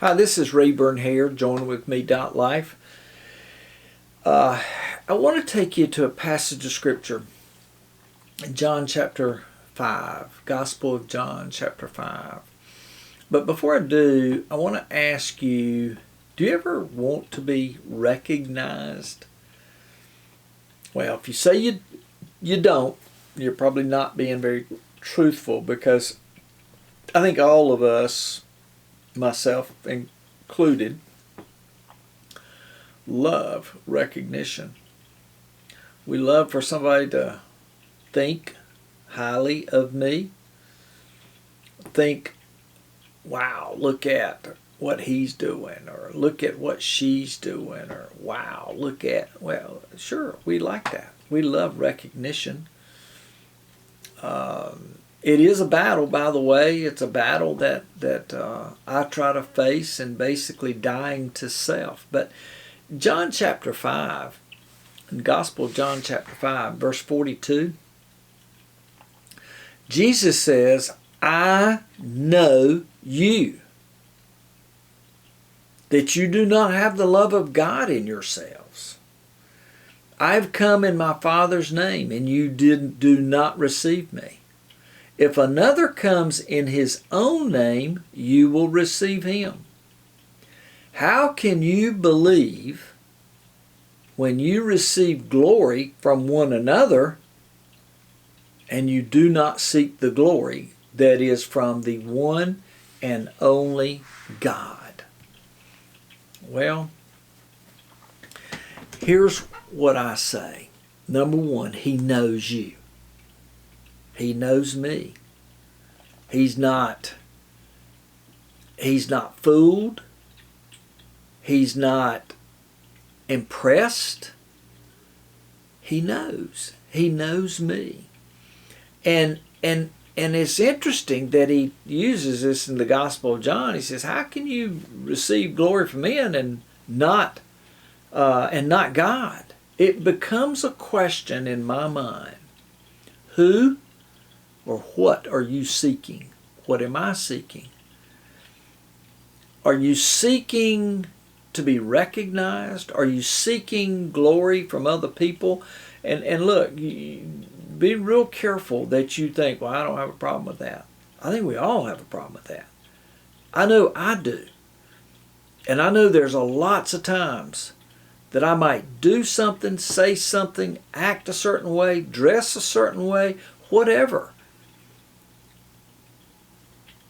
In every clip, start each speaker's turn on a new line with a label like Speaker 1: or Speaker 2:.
Speaker 1: Hi, this is Rayburn here, join with me, Life. I want to take you to a passage of Scripture in John chapter 5, Gospel of John chapter 5. But before I do, I want to ask you, do you ever want to be recognized? Well, if you say you don't, you're probably not being very truthful, because I think all of us, myself included, love recognition. We love for somebody to think highly of me. Think, wow, look at what he's doing, or look at what she's doing, or wow, look at, well, sure, we like that. We love recognition. It is a battle, by the way. It's a battle that I try to face, and basically dying to self. But John chapter 5, in Gospel of John chapter 5, verse 42, Jesus says, I know you, that you do not have the love of God in yourselves. I've come in my Father's name, and you do not receive me. If another comes in his own name, you will receive him. How can you believe when you receive glory from one another and you do not seek the glory that is from the one and only God? Well, here's what I say. Number one, he knows you. He knows me. He's not fooled. He's not impressed. He knows. He knows me. And it's interesting that he uses this in the Gospel of John. He says, how can you receive glory from men and not God? It becomes a question in my mind. Who or what are you seeking? What am I seeking? Are you seeking to be recognized? Are you seeking glory from other people? And look, be real careful that you think, well, I don't have a problem with that. I think we all have a problem with that. I know I do. And I know there's lots of times that I might do something, say something, act a certain way, dress a certain way, whatever,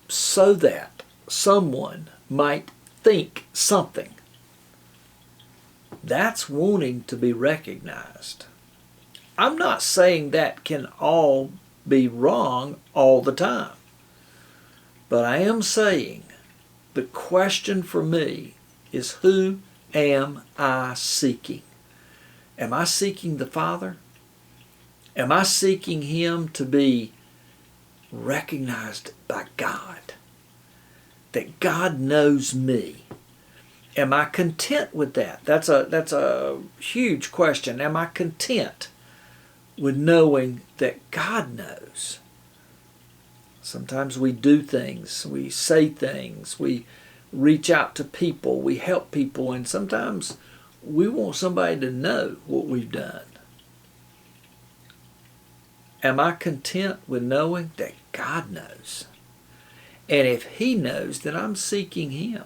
Speaker 1: so that someone might think something. That's wanting to be recognized. I'm not saying that can all be wrong all the time. But I am saying the question for me is, who am I seeking? Am I seeking the Father? Am I seeking Him to be recognized by God? That God knows me. Am I content with that? That's a huge question. Am I content with knowing that God knows? Sometimes we do things, we say things, we reach out to people, we help people, and sometimes we want somebody to know what we've done. Am I content with knowing that God knows? And if He knows, then I'm seeking Him.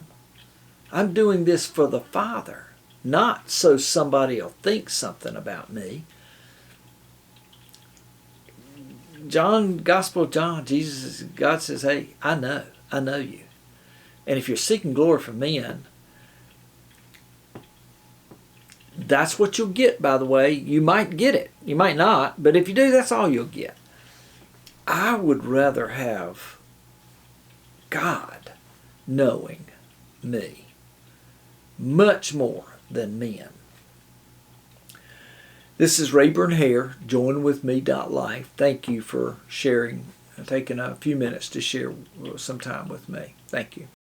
Speaker 1: I'm doing this for the Father, not so somebody will think something about me. Gospel of John, God says, hey, I know you. And if you're seeking glory from men, that's what you'll get, by the way. You might get it. You might not. But if you do, that's all you'll get. I would rather have God knowing me much more than men. This is Rayburn Hare. Join with me, Life. Thank you for taking a few minutes to share some time with me. Thank you.